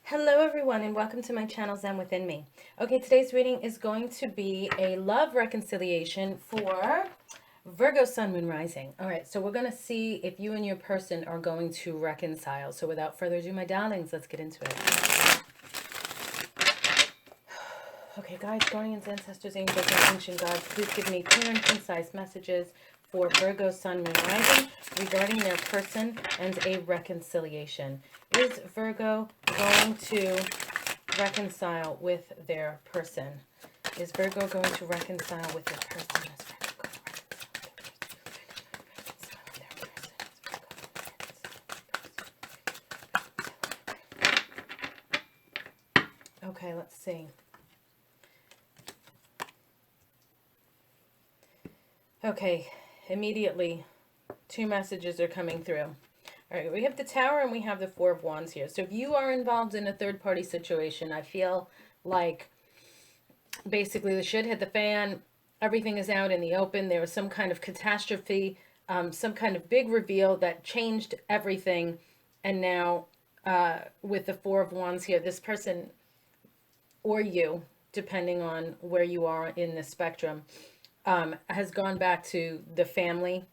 Hello everyone and welcome to my channel Zen Within Me. Okay, today's reading is going to be a love reconciliation for Virgo Sun Moon Rising. All right, so we're going to see if you and your person are going to reconcile. So without further ado, my darlings, let's get into it. Okay, guys, guardians, ancestors, angels, and ancient gods, please give me clear and concise messages for Virgo Sun Moon Rising regarding their person and a reconciliation. Is Virgo going to reconcile with their person? Is Virgo going to reconcile with their person? Okay, let's see. Okay, immediately, two messages are coming through. All right, we have the Tower and we have the Four of Wands here. So if you are involved in a third-party situation, I feel like basically the shit hit the fan. Everything is out in the open. There was some kind of catastrophe, some kind of big reveal that changed everything. And now with the Four of Wands here, this person or you, depending on where you are in the spectrum, has gone back to the family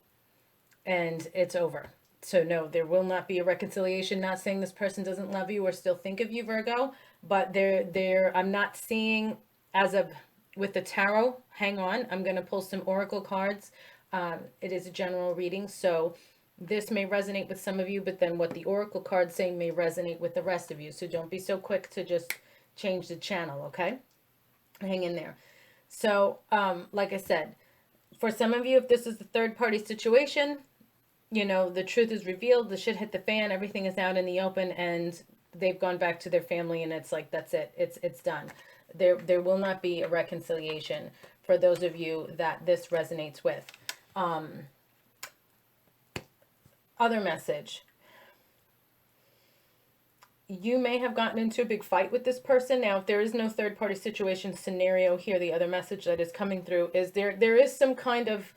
and it's over. So no, there will not be a reconciliation. Not saying this person doesn't love you or still think of you, Virgo, but I'm not seeing as of with the tarot. Hang on, I'm going to pull some oracle cards. It is a general reading, so this may resonate with some of you, but then what the oracle cards say may resonate with the rest of you. So don't be so quick to just change the channel, okay? Hang in there. So, like I said, for some of you, if this is a third-party situation, you know, the truth is revealed, the shit hit the fan, everything is out in the open, and they've gone back to their family, and it's like, that's it. It's done. There will not be a reconciliation for those of you that this resonates with. Other message. You may have gotten into a big fight with this person. Now, if there is no third party situation scenario here, the other message that is coming through is there is some kind of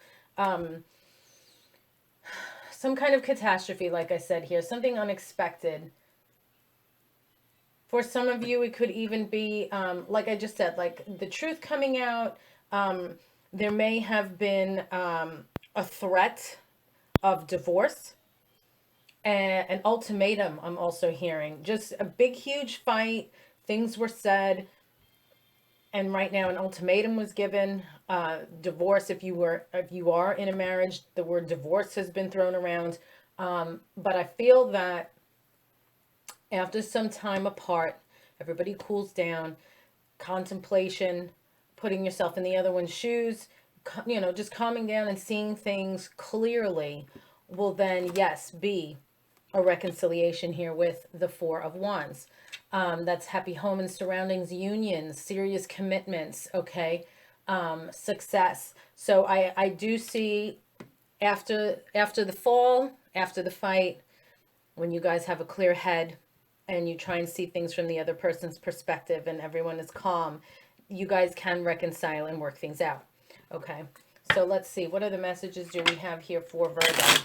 catastrophe, like I said here, something unexpected. For some of you, it could even be, like I just said, like the truth coming out. There may have been a threat of divorce. An ultimatum, I'm also hearing. Just a big, huge fight. Things were said. And right now an ultimatum was given. Divorce, if you are in a marriage, the word divorce has been thrown around. But I feel that after some time apart, everybody cools down. Contemplation, putting yourself in the other one's shoes, you know, just calming down and seeing things clearly will then, yes, be a reconciliation here with the Four of Wands. That's happy home and surroundings, unions, serious commitments, okay, success. So I do see after the fall, after the fight, when you guys have a clear head and you try and see things from the other person's perspective and everyone is calm, you guys can reconcile and work things out. Okay, so let's see. What other messages do we have here for Virgo?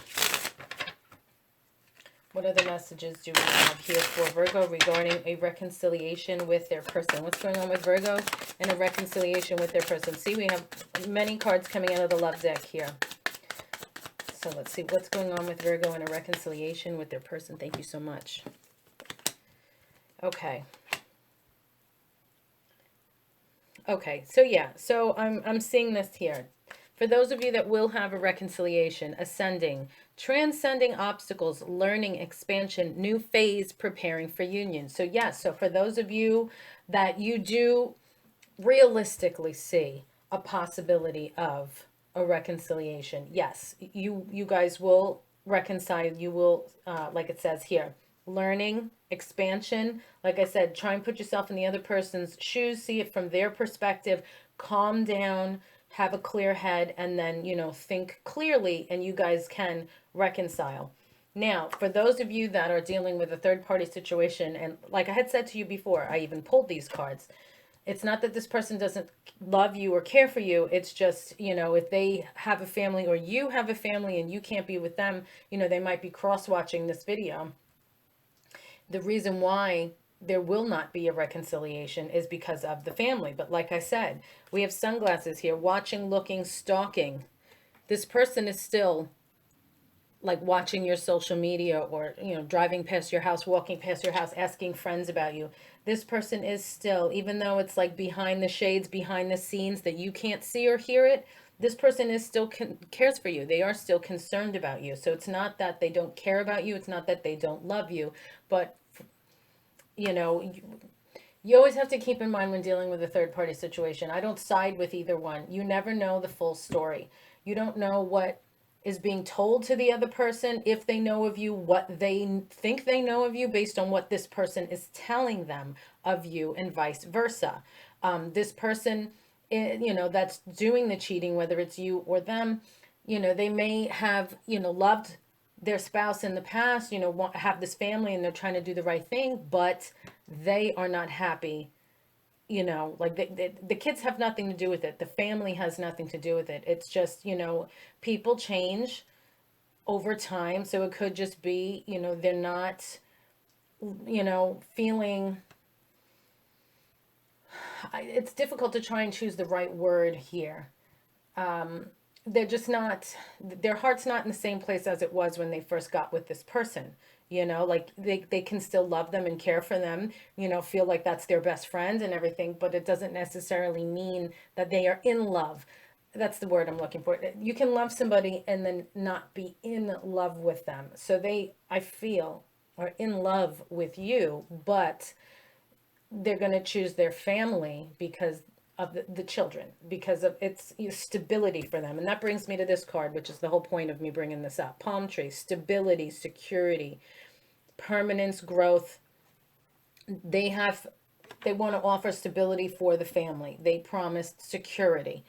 What other messages do we have here for Virgo regarding a reconciliation with their person? What's going on with Virgo and a reconciliation with their person? See, we have many cards coming out of the love deck here. So let's see what's going on with Virgo and a reconciliation with their person. Thank you so much. Okay. Okay, so yeah, so I'm seeing this here. For those of you that will have a reconciliation, ascending, transcending obstacles, learning, expansion, new phase, preparing for union. So yes, so for those of you that you do realistically see a possibility of a reconciliation, yes, you guys will reconcile. You will, like it says here, learning, expansion. Like I said, try and put yourself in the other person's shoes, see it from their perspective, calm down, have a clear head, and then, you know, think clearly, and you guys can reconcile. Now, for those of you that are dealing with a third-party situation, and like I had said to you before, I even pulled these cards. It's not that this person doesn't love you or care for you. It's just, you know, if they have a family or you have a family and you can't be with them, you know, they might be cross-watching this video. The reason why there will not be a reconciliation is because of the family. But like I said, we have sunglasses here, watching, looking, stalking. This person is still like watching your social media, or driving past your house, walking past your house, asking friends about you. This person is still, even though it's like behind the shades, behind the scenes that you can't see or hear it, this person is still cares for you. They are still concerned about you. So it's not that they don't care about you, it's not that they don't love you, but you know you always have to keep in mind when dealing with a third party situation. I don't side with either one. You never know the full story. You don't know what is being told to the other person, if they know of you, what they think they know of you based on what this person is telling them of you, and vice versa. This person, that's doing the cheating, whether it's you or them, they may have, loved their spouse in the past, have this family and they're trying to do the right thing, but they are not happy. Like the kids have nothing to do with it. The family has nothing to do with it. It's just, people change over time. So it could just be, they're not, feeling, it's difficult to try and choose the right word here. They're just not, their heart's not in the same place as it was when they first got with this person. Like they can still love them and care for them, feel like that's their best friend and everything, but it doesn't necessarily mean that they are in love. That's the word I'm looking for. You can love somebody and then not be in love with them. So they, I feel, are in love with you, but they're going to choose their family because of the children, because of its stability for them. And that brings me to this card, which is the whole point of me bringing this up. Palm tree, stability, security, permanence, growth. They want to offer stability for the family. They promised security.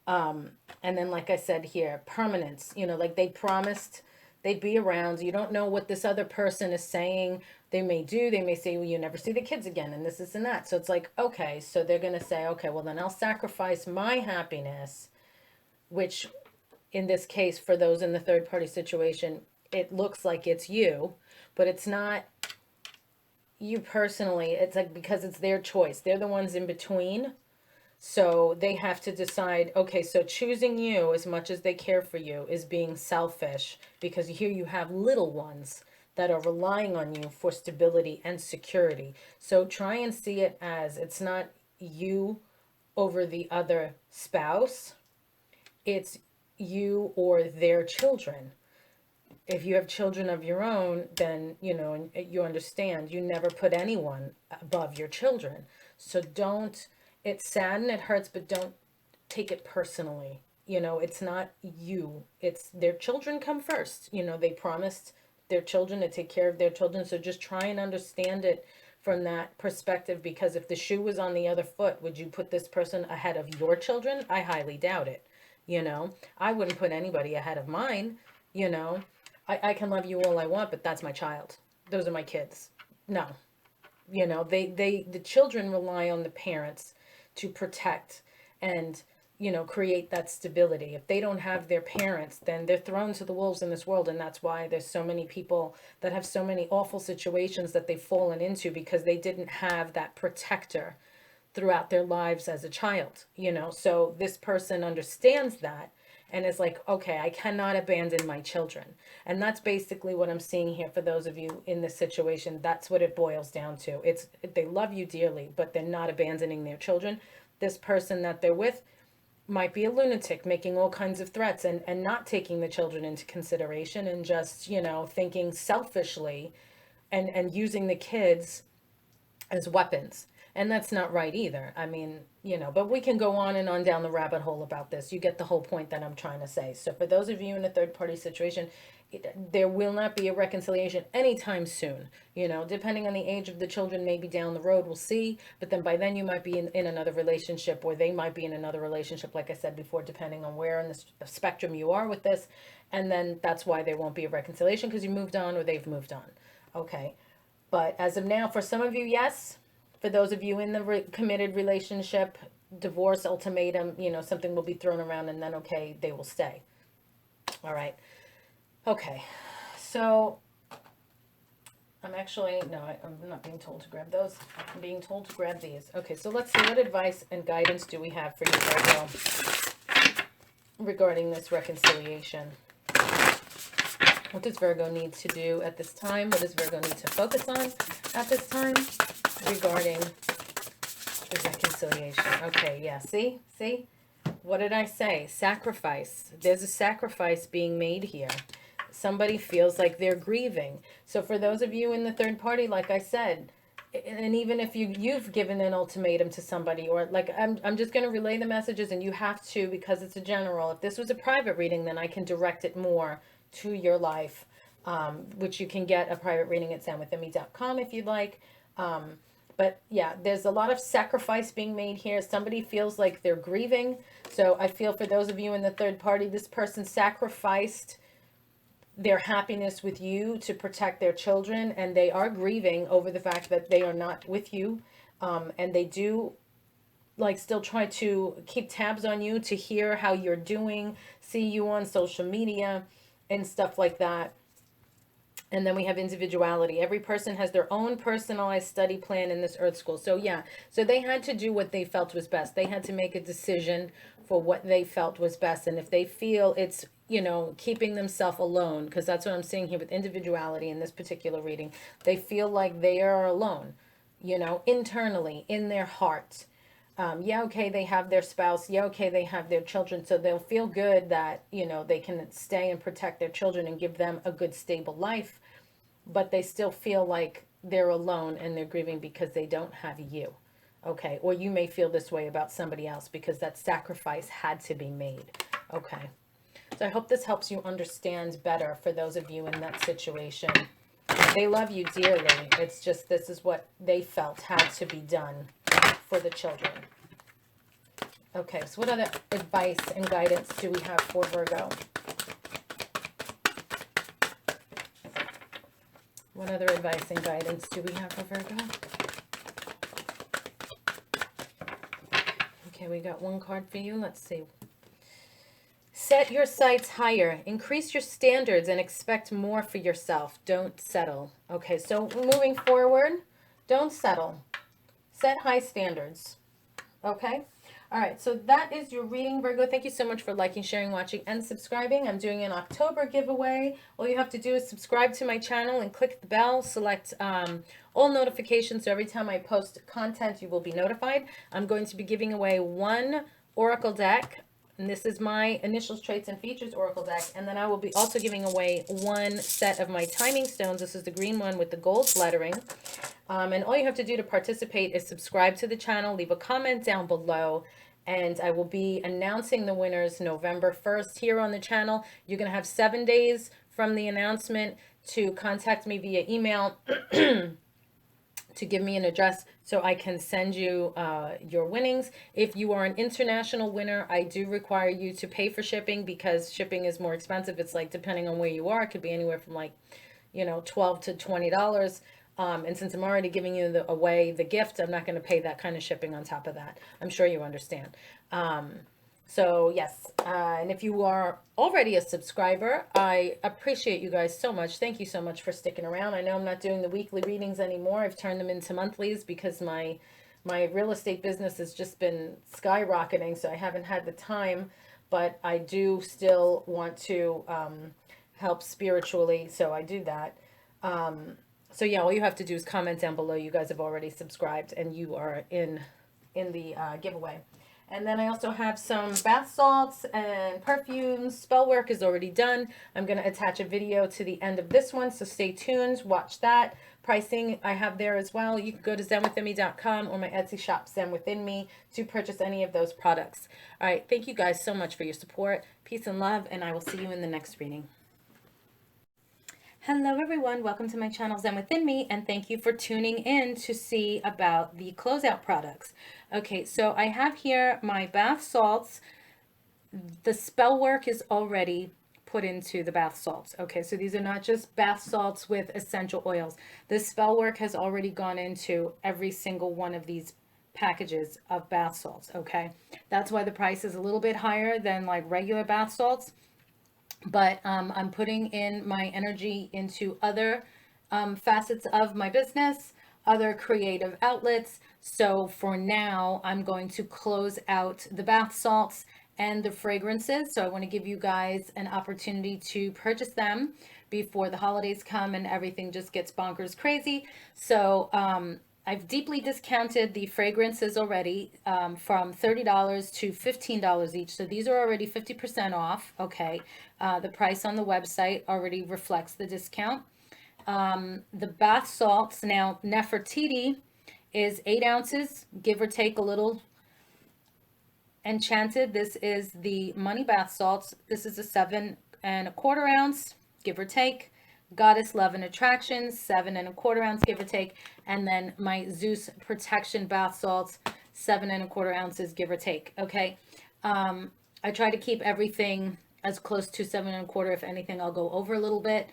And then, like I said here, permanence, like they promised they'd be around. You don't know what this other person is saying they may do. They may say, well, you never see the kids again, and this and that. So it's like, okay, so they're going to say, okay, well, then I'll sacrifice my happiness, which in this case, for those in the third party situation, it looks like it's you, but it's not you personally. It's like, because it's their choice. They're the ones in between. So they have to decide, okay, so choosing you as much as they care for you is being selfish, because here you have little ones that are relying on you for stability and security. So try and see it as it's not you over the other spouse, it's you or their children. If you have children of your own, then, and you understand, you never put anyone above your children. So don't, it's sad and it hurts, but don't take it personally. It's not you, it's their children come first. They promised their children to take care of their children. So just try and understand it from that perspective, because if the shoe was on the other foot, would you put this person ahead of your children? I highly doubt it. I wouldn't put anybody ahead of mine. I can love you all I want, but that's my child. Those are my kids. No. The children rely on the parents to protect and, create that stability. If they don't have their parents, then they're thrown to the wolves in this world. And that's why there's so many people that have so many awful situations that they've fallen into, because they didn't have that protector throughout their lives as a child, So this person understands that and is like, okay, I cannot abandon my children. And that's basically what I'm seeing here for those of you in this situation. That's what it boils down to. It's, they love you dearly, but they're not abandoning their children. This person that they're with might be a lunatic, making all kinds of threats and not taking the children into consideration, and just, thinking selfishly and using the kids as weapons. And that's not right either. I mean, but we can go on and on down the rabbit hole about this. You get the whole point that I'm trying to say. So for those of you in a third party situation, there will not be a reconciliation anytime soon. Depending on the age of the children, maybe down the road, we'll see. But then by then you might be in another relationship, or they might be in another relationship, like I said before, depending on where in the spectrum you are with this. And then that's why there won't be a reconciliation, because you moved on or they've moved on. Okay. But as of now, for some of you, yes. For those of you in the committed relationship, divorce, ultimatum, something will be thrown around, and then, okay, they will stay. All right. Okay. So I'm actually, no, I'm not being told to grab those. I'm being told to grab these. Okay, so let's see, what advice and guidance do we have for you, Virgo, regarding this reconciliation? What does Virgo need to do at this time? What does Virgo need to focus on at this time regarding the reconciliation? Okay, yeah, see? What did I say? Sacrifice. There's a sacrifice being made here. Somebody feels like they're grieving. So for those of you in the third party, like I said, and even if you've given an ultimatum to somebody, or like I'm just going to relay the messages, and you have to, because it's a general. If this was a private reading, then I can direct it more to your life, which you can get a private reading at samwithemmy.com if you'd like. But yeah, there's a lot of sacrifice being made here. Somebody feels like they're grieving. So I feel for those of you in the third party, this person sacrificed their happiness with you to protect their children, and they are grieving over the fact that they are not with you. And they do like still try to keep tabs on you, to hear how you're doing, see you on social media and stuff like that. And then we have individuality. Every person has their own personalized study plan in this Earth School. So yeah, so they had to do what they felt was best. They had to make a decision for what they felt was best. And if they feel it's, you know, keeping themselves alone, because that's what I'm seeing here with individuality in this particular reading, they feel like they are alone, you know, internally, in their heart. Yeah, okay, they have their spouse. Yeah, okay, they have their children. So they'll feel good that, you know, they can stay and protect their children and give them a good, stable life. But they still feel like they're alone and they're grieving because they don't have you. Okay, or you may feel this way about somebody else because that sacrifice had to be made. Okay, so I hope this helps you understand better for those of you in that situation. They love you dearly. It's just this is what they felt had to be done for the children. Okay, so what other advice and guidance do we have for Virgo? What other advice and guidance do we have for Virgo? Okay, we got one card for you. Let's see. Set your sights higher. Increase your standards and expect more for yourself. Don't settle. Okay, so moving forward, don't settle. Set high standards. Okay? All right, so that is your reading, Virgo. Thank you so much for liking, sharing, watching, and subscribing. I'm doing an October giveaway. All you have to do is subscribe to my channel and click the bell. Select all notifications, so every time I post content, you will be notified. I'm going to be giving away one Oracle deck, and this is my Initials, Traits, and Features Oracle deck. And then I will be also giving away one set of my timing stones. This is the green one with the gold lettering. And all you have to do to participate is subscribe to the channel, leave a comment down below, and I will be announcing the winners November 1st here on the channel. You're going to have 7 days from the announcement to contact me via email to give me an address so I can send you your winnings. If you are an international winner, I do require you to pay for shipping because shipping is more expensive. It's like, depending on where you are, it could be anywhere from like, you know, $12 to $20. And since I'm already giving you away the gift, I'm not going to pay that kind of shipping on top of that. I'm sure you understand. So yes, and if you are already a subscriber, I appreciate you guys so much. Thank you so much for sticking around. I know I'm not doing the weekly readings anymore. I've turned them into monthlies because my real estate business has just been skyrocketing, so I haven't had the time, but I do still want to help spiritually, so I do that. So yeah, all you have to do is comment down below. You guys have already subscribed and you are in the giveaway. And then I also have some bath salts and perfumes. Spell work is already done. I'm going to attach a video to the end of this one, so stay tuned. Watch that. Pricing I have there as well. You can go to zenwithemmy.com or my Etsy shop, Zen Within Me, to purchase any of those products. All right, thank you guys so much for your support. Peace and love, and I will see you in the next reading. Hello everyone, welcome to my channel Zen Within Me, and thank you for tuning in to see about the closeout products. Okay, so I have here my bath salts. The spell work is already put into the bath salts. Okay, so these are not just bath salts with essential oils. The spell work has already gone into every single one of these packages of bath salts. Okay, that's why the price is a little bit higher than like regular bath salts. But I'm putting in my energy into other facets of my business, other creative outlets. So for now, I'm going to close out the bath salts and the fragrances. So I want to give you guys an opportunity to purchase them before the holidays come and everything just gets bonkers crazy. So I've deeply discounted the fragrances already, from $30 to $15 each. So these are already 50% off. Okay. The price on the website already reflects the discount. The bath salts, now Nefertiti is 8 ounces, give or take a little. Enchanted, this is the money bath salts. This is a 7¼ ounce, give or take. Goddess Love and Attraction, 7¼ ounce, give or take. And then my Zeus Protection bath salts, 7¼ ounces, give or take. Okay. I try to keep everything as close to 7¼ If anything, I'll go over a little bit.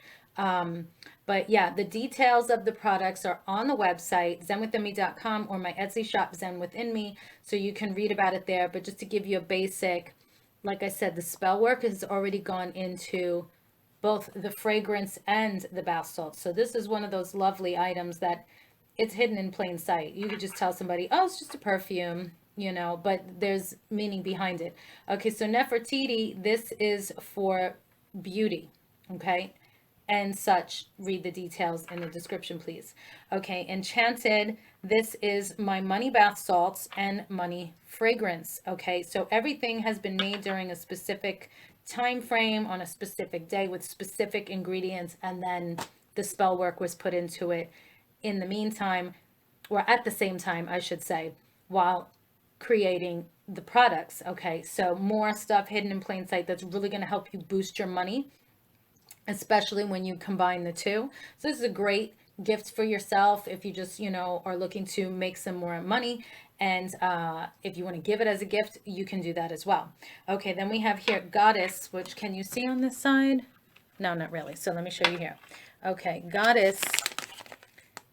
But yeah, the details of the products are on the website, zenwithinme.com, or my Etsy shop, Zen Within Me. So you can read about it there. But just to give you a basic, like I said, the spell work has already gone into both the fragrance and the bath salts. So this is one of those lovely items that it's hidden in plain sight. You could just tell somebody, oh, it's just a perfume, but there's meaning behind it. Okay, so Nefertiti, this is for beauty, okay? And such. Read the details in the description, please. Okay, Enchanted, this is my money bath salts and money fragrance. Okay, so everything has been made during a specific time frame on a specific day with specific ingredients, and then the spell work was put into it in the meantime, or at the same time, I should say, while creating the products. Okay, so more stuff hidden in plain sight that's really going to help you boost your money, especially when you combine the two. So this is a great gift for yourself if you just, are looking to make some more money. And if you want to give it as a gift, you can do that as well. Okay, then we have here Goddess, which can you see on this side? No, not really. So let me show you here. Okay, Goddess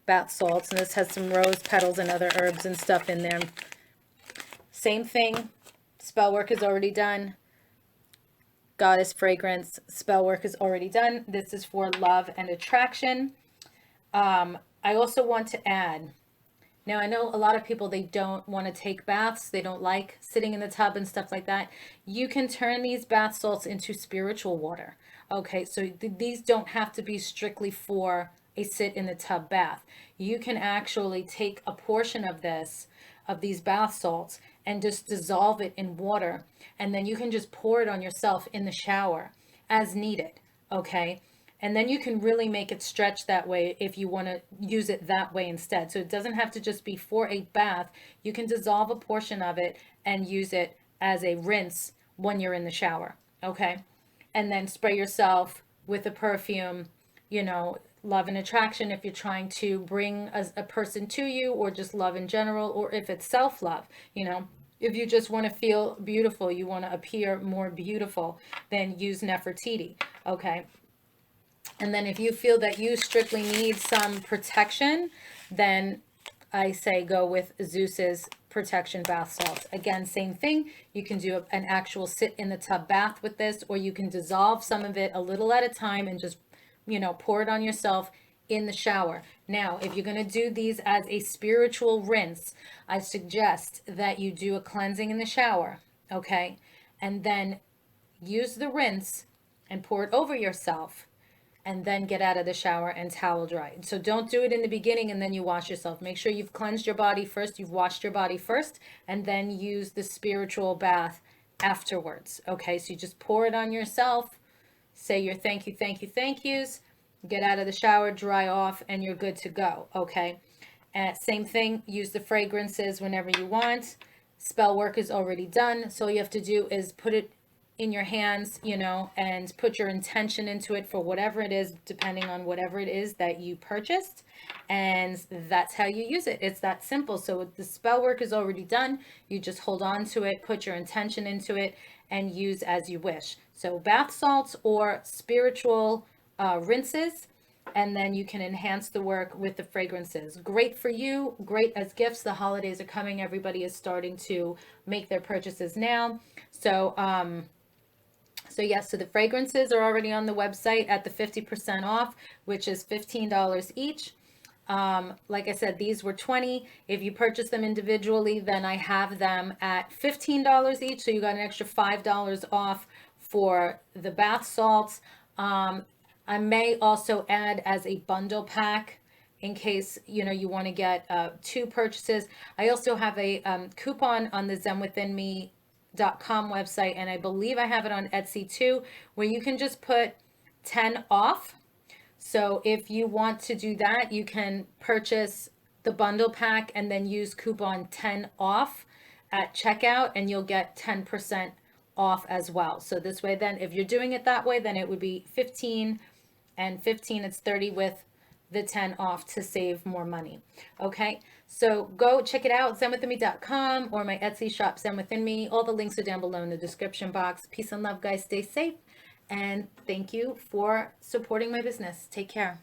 bath salts, and this has some rose petals and other herbs and stuff in there. Same thing. Spell work is already done. Goddess fragrance, spell work is already done. This is for love and attraction. I also want to add, now I know a lot of people, they don't want to take baths. They don't like sitting in the tub and stuff like that. You can turn these bath salts into spiritual water. Okay, so these don't have to be strictly for a sit in the tub bath. You can actually take a portion of these bath salts and just dissolve it in water, and then you can just pour it on yourself in the shower as needed. Okay, and then you can really make it stretch that way if you want to use it that way instead. So it doesn't have to just be for a bath. You can dissolve a portion of it and use it as a rinse when you're in the shower. Okay, and then spray yourself with a perfume, love and attraction if you're trying to bring a person to you, or just love in general, or if it's self-love, if you just want to feel beautiful, you want to appear more beautiful, then use Nefertiti. Okay, and then if you feel that you strictly need some protection, then I say go with Zeus's protection bath salts. Again, same thing. You can do an actual sit in the tub bath with this, or you can dissolve some of it a little at a time and just pour it on yourself in the shower. Now, if you're going to do these as a spiritual rinse, I suggest that you do a cleansing in the shower, okay? And then use the rinse and pour it over yourself, and then get out of the shower and towel dry. So don't do it in the beginning and then you wash yourself. Make sure you've cleansed your body first, you've washed your body first, and then use the spiritual bath afterwards, okay? So you just pour it on yourself, say your thank you, thank you, thank yous, get out of the shower, dry off, and you're good to go, okay? Same thing, use the fragrances whenever you want. Spell work is already done, so all you have to do is put it in your hands, and put your intention into it for whatever it is, depending on whatever it is that you purchased, and that's how you use it. It's that simple. So the spell work is already done. You just hold on to it, put your intention into it, and use as you wish. So bath salts or spiritual rinses, and then you can enhance the work with the fragrances. Great for you, great as gifts. The holidays are coming. Everybody is starting to make their purchases now. So So yes, so the fragrances are already on the website at the 50% off, which is $15 each. Like I said, these were 20. If you purchase them individually, then I have them at $15 each. So you got an extra $5 off for the bath salts. I may also add as a bundle pack in case you want to get two purchases. I also have a coupon on the zenwithinme.com website, and I believe I have it on Etsy too, where you can just put 10 off. So if you want to do that, you can purchase the bundle pack and then use coupon 10 off at checkout, and you'll get 10% off as well. So this way, then if you're doing it that way, then it would be 15 and 15, it's 30 with the 10 off to save more money. Okay, so go check it out, zenwithinme.com, or my Etsy shop, Zen Within Me. All the links are down below in the description box. Peace and love, guys. Stay safe. And thank you for supporting my business. Take care.